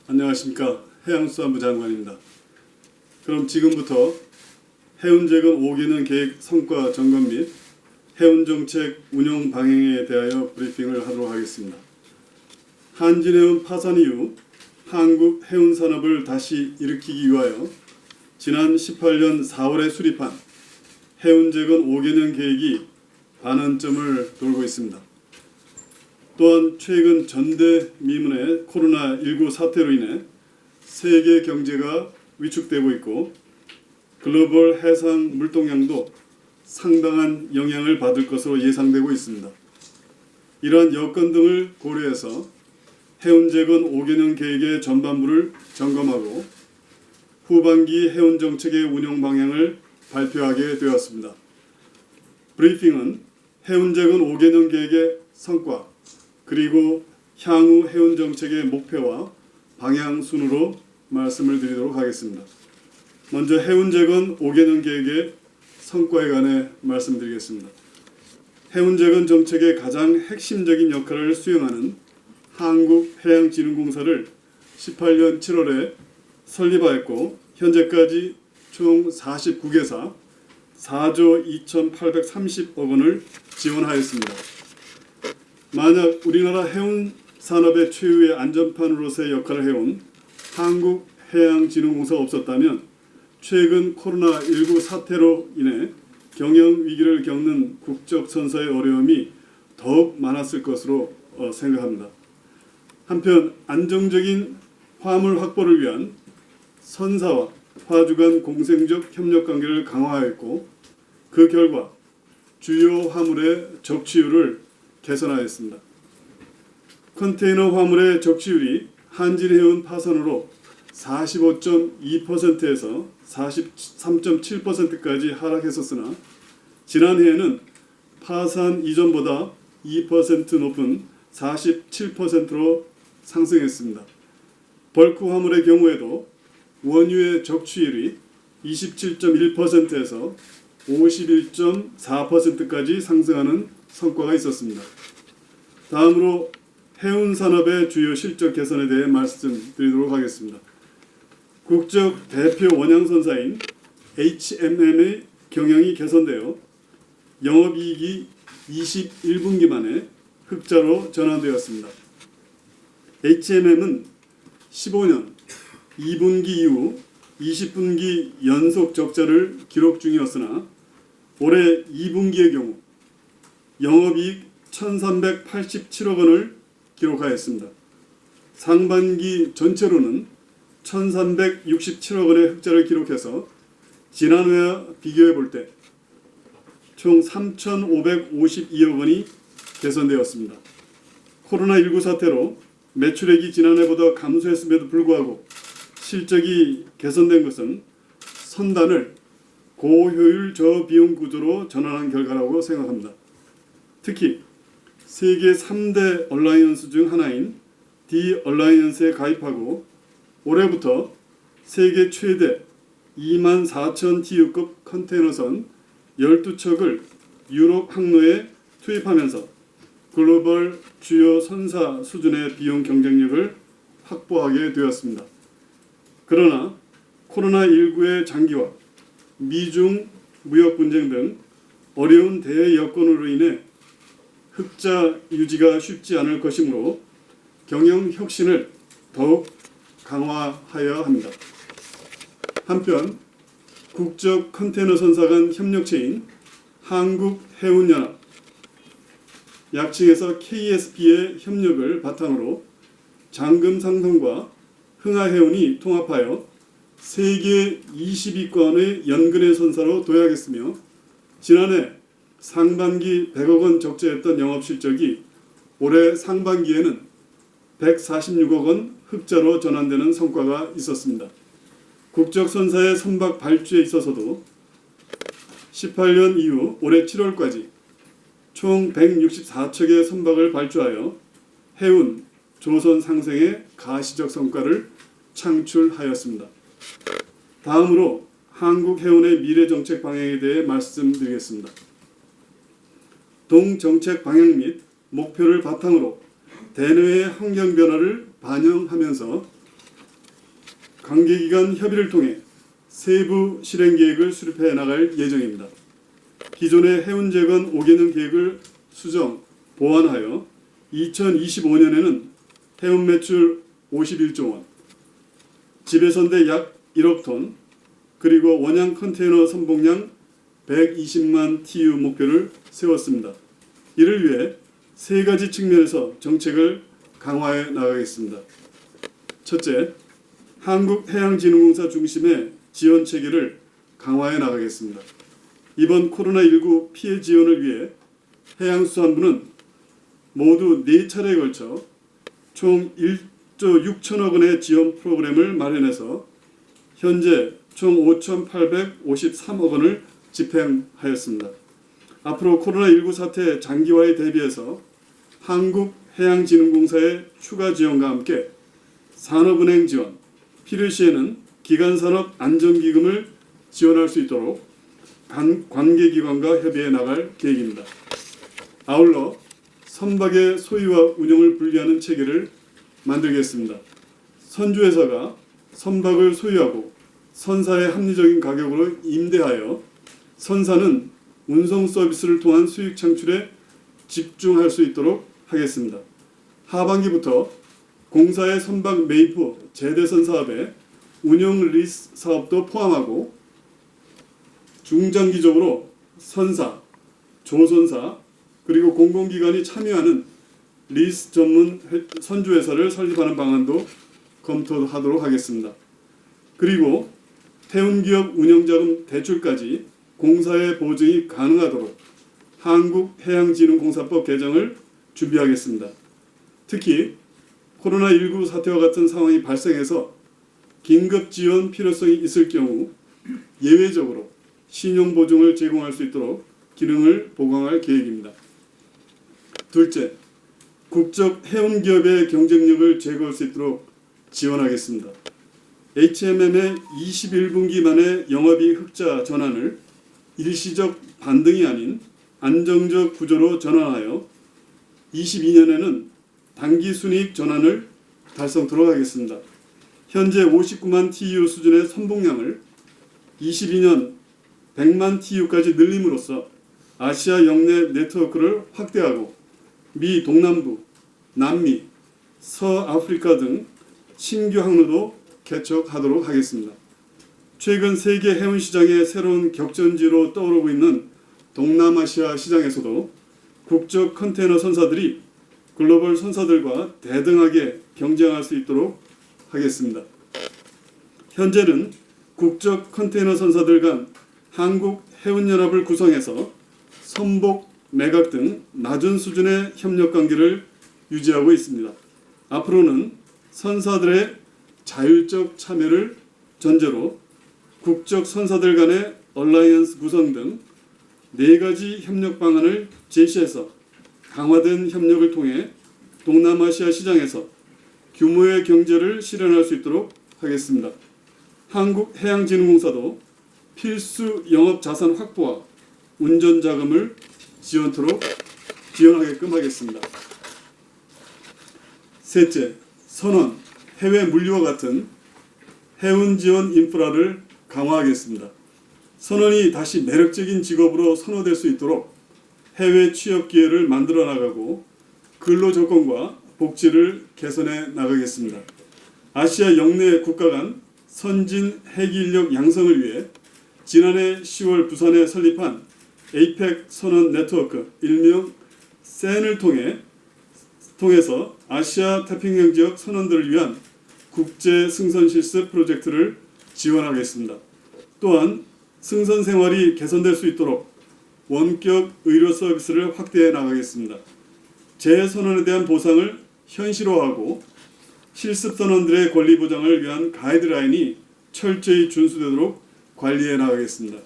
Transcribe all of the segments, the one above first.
안녕하십니까. 해양수산부 장관입니다. 그럼 지금부터 해운재건 5기능 계획 성과 점검 및 해운정책 운영 방향에 대하여 브리핑을 하도록 하겠습니다. 한진해운 파산 이후 한국 해운산업을 다시 일으키기 위하여 지난 18년 4월에 수립한 해운재건 5개년 계획이 반환점을 돌고 있습니다. 또한 최근 전대미문의 코로나19 사태로 인해 세계 경제가 위축되고 있고 글로벌 해상 물동량도 상당한 영향을 받을 것으로 예상되고 있습니다. 이러한 여건 등을 고려해서 해운재건 5개년 계획의 전반부를 점검하고 후반기 해운정책의 운영 방향을 발표하게 되었습니다. 브리핑은 해운재건 5개년 계획의 성과 그리고 향후 해운정책의 목표와 방향 순으로 말씀을 드리도록 하겠습니다. 먼저 해운재건 5개년 계획의 성과에 관해 말씀드리겠습니다. 해운재건 정책의 가장 핵심적인 역할을 수행하는 한국해양진흥공사를 18년 7월에 설립하였고 현재까지 총 49개사 4조 2,830억 원을 지원하였습니다. 만약 우리나라 해운 산업의 최후의 안전판으로서의 역할을 해온 한국해양진흥공사가 없었다면 최근 코로나19 사태로 인해 경영 위기를 겪는 국적선사의 어려움이 더욱 많았을 것으로 생각합니다. 한편 안정적인 화물 확보를 위한 선사와 화주 간 공생적 협력관계를 강화하였고 그 결과 주요 화물의 적치율을 개선하였습니다. 컨테이너 화물의 적치율이 한진해운 파산으로 45.2%에서 43.7%까지 하락했었으나 지난해에는 파산 이전보다 2% 높은 47%로 상승했습니다. 벌크 화물의 경우에도 원유의 적치율이 27.1%에서 51.4%까지 상승하는 성과가 있었습니다. 다음으로 해운산업의 주요 실적 개선에 대해 말씀드리도록 하겠습니다. 국적 대표 원양선사인 HMM의 경영이 개선되어 영업이익이 21분기 만에 흑자로 전환되었습니다. HMM은 15년 2분기 이후 20분기 연속 적자를 기록 중이었으나 올해 2분기의 경우 영업이익 1,387억 원을 기록하였습니다. 상반기 전체로는 1,367억 원의 흑자를 기록해서 지난해와 비교해 볼 때 총 3,552억 원이 개선되었습니다. 코로나19 사태로 매출액이 지난해보다 감소했음에도 불구하고 실적이 개선된 것은 선단을 고효율 저비용 구조로 전환한 결과라고 생각합니다. 특히 세계 3대 얼라이언스 중 하나인 D 얼라이언스에 가입하고 올해부터 세계 최대 24,000 TU급 컨테이너선 12척을 유럽 항로에 투입하면서 글로벌 주요 선사 수준의 비용 경쟁력을 확보하게 되었습니다. 그러나 코로나19의 장기화, 미중 무역 분쟁 등 어려운 대외 여건으로 인해 흑자 유지가 쉽지 않을 것이므로 경영 혁신을 더욱 강화하여야 합니다. 한편 국적 컨테이너 선사 간 협력체인 한국해운연합, 약칭해서 KSP의 협력을 바탕으로 장금상선과 흥하해운이 통합하여 세계 20위권의 연근해 선사로 도약했으며 지난해 상반기 100억 원 적자였던 영업실적이 올해 상반기에는 146억 원 흑자로 전환되는 성과가 있었습니다. 국적선사의 선박 발주에 있어서도 18년 이후 올해 7월까지 총 164척의 선박을 발주하여 해운, 조선 상생의 가시적 성과를 창출하였습니다. 다음으로 한국해운의 미래정책 방향에 대해 말씀드리겠습니다. 동정책 방향 및 목표를 바탕으로 대내외 환경 변화를 반영하면서 관계기관 협의를 통해 세부 실행 계획을 수립해 나갈 예정입니다. 기존의 해운 재건 5개년 계획을 수정, 보완하여 2025년에는 해운 매출 51조 원, 집에선대 약 1억 톤, 그리고 원양 컨테이너 선봉량 120만 TU 목표를 세웠습니다. 이를 위해 세 가지 측면에서 정책을 강화해 나가겠습니다. 첫째, 한국해양진흥공사 중심의 지원 체계를 강화해 나가겠습니다. 이번 코로나19 피해 지원을 위해 해양수산부는 모두 4차례에 걸쳐 총 1조 6천억 원의 지원 프로그램을 마련해서 현재 총 5,853억 원을 집행하였습니다. 앞으로 코로나19 사태 장기화에 대비해서 한국해양진흥공사의 추가 지원과 함께 산업은행 지원, 필요시에는 기간산업 안정기금을 지원할 수 있도록 관계기관과 협의해 나갈 계획입니다. 아울러 선박의 소유와 운영을 분리하는 체계를 만들겠습니다. 선주회사가 선박을 소유하고 선사의 합리적인 가격으로 임대하여 선사는 운송 서비스를 통한 수익 창출에 집중할 수 있도록 하겠습니다. 하반기부터 공사의 선박 매입 후 재대선 사업에 운영 리스 사업도 포함하고 중장기적으로 선사, 조선사 그리고 공공기관이 참여하는 리스 전문 선주회사를 설립하는 방안도 검토하도록 하겠습니다. 그리고 해운기업 운영자금 대출까지 공사의 보증이 가능하도록 한국해양진흥공사법 개정을 준비하겠습니다. 특히 코로나19 사태와 같은 상황이 발생해서 긴급 지원 필요성이 있을 경우 예외적으로 신용보증을 제공할 수 있도록 기능을 보강할 계획입니다. 둘째, 국적 해운기업의 경쟁력을 제고할 수 있도록 지원하겠습니다. HMM의 21분기 만에 영업이익 흑자 전환을 일시적 반등이 아닌 안정적 구조로 전환하여 22년에는 단기순이익 전환을 달성토록 하겠습니다. 현재 59만 TU 수준의 선봉량을 22년 100만 TU까지 늘림으로써 아시아 역내 네트워크를 확대하고 미 동남부, 남미, 서아프리카 등 신규 항로도 개척하도록 하겠습니다. 최근 세계 해운 시장의 새로운 격전지로 떠오르고 있는 동남아시아 시장에서도 국적 컨테이너 선사들이 글로벌 선사들과 대등하게 경쟁할 수 있도록 하겠습니다. 현재는 국적 컨테이너 선사들 간 한국해운연합을 구성해서 선복, 매각 등 낮은 수준의 협력 관계를 유지하고 있습니다. 앞으로는 선사들의 자율적 참여를 전제로 국적 선사들 간의 얼라이언스 구성 등 4가지 협력 방안을 제시해서 강화된 협력을 통해 동남아시아 시장에서 규모의 경제를 실현할 수 있도록 하겠습니다. 한국해양진흥공사도 필수 영업자산 확보와 운전자금을 지원하게끔 하겠습니다. 셋째, 선원, 해외 물류와 같은 해운 지원 인프라를 강화하겠습니다. 선원이 다시 매력적인 직업으로 선호될 수 있도록 해외 취업 기회를 만들어 나가고 근로 조건과 복지를 개선해 나가겠습니다. 아시아 역내 국가 간 선진 해기인력 양성을 위해 지난해 10월 부산에 설립한 에이펙 선원 네트워크 일명 센을 통해서 아시아 태평양 지역 선원들을 위한 국제 승선 실습 프로젝트를 지원하겠습니다. 또한 승선 생활이 개선될 수 있도록 원격 의료 서비스를 확대해 나가겠습니다. 재선원에 대한 보상을 현실화하고 실습 선원들의 권리 보장을 위한 가이드라인이 철저히 준수되도록 관리해 나가겠습니다.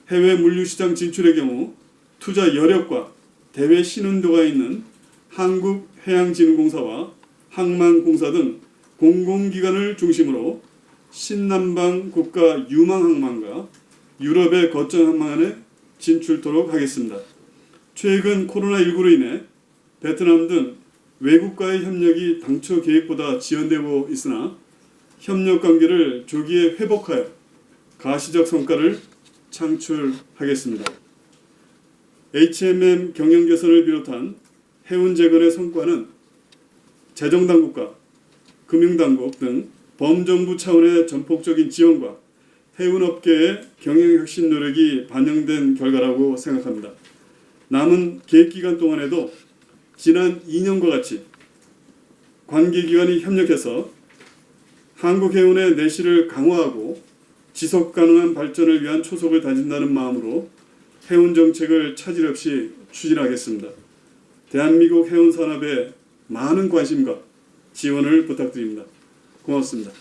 해외 물류시장 진출의 경우 투자 여력과 대외 신운도가 있는 한국해양진흥공사와 항만공사 등 공공기관을 중심으로 신남방 국가 유망항만과 유럽의 거점항만에 진출토록 하겠습니다. 최근 코로나19로 인해 베트남 등 외국과의 협력이 당초 계획보다 지연되고 있으나 협력 관계를 조기에 회복하여 가시적 성과를 창출하겠습니다. HMM 경영 개선을 비롯한 해운 재건의 성과는 재정당국과 금융당국 등 범정부 차원의 전폭적인 지원과 해운업계의 경영혁신 노력이 반영된 결과라고 생각합니다. 남은 계획기간 동안에도 지난 2년과 같이 관계기관이 협력해서 한국해운의 내실을 강화하고 지속가능한 발전을 위한 초석을 다진다는 마음으로 해운 정책을 차질 없이 추진하겠습니다. 대한민국 해운 산업에 많은 관심과 지원을 부탁드립니다. 고맙습니다.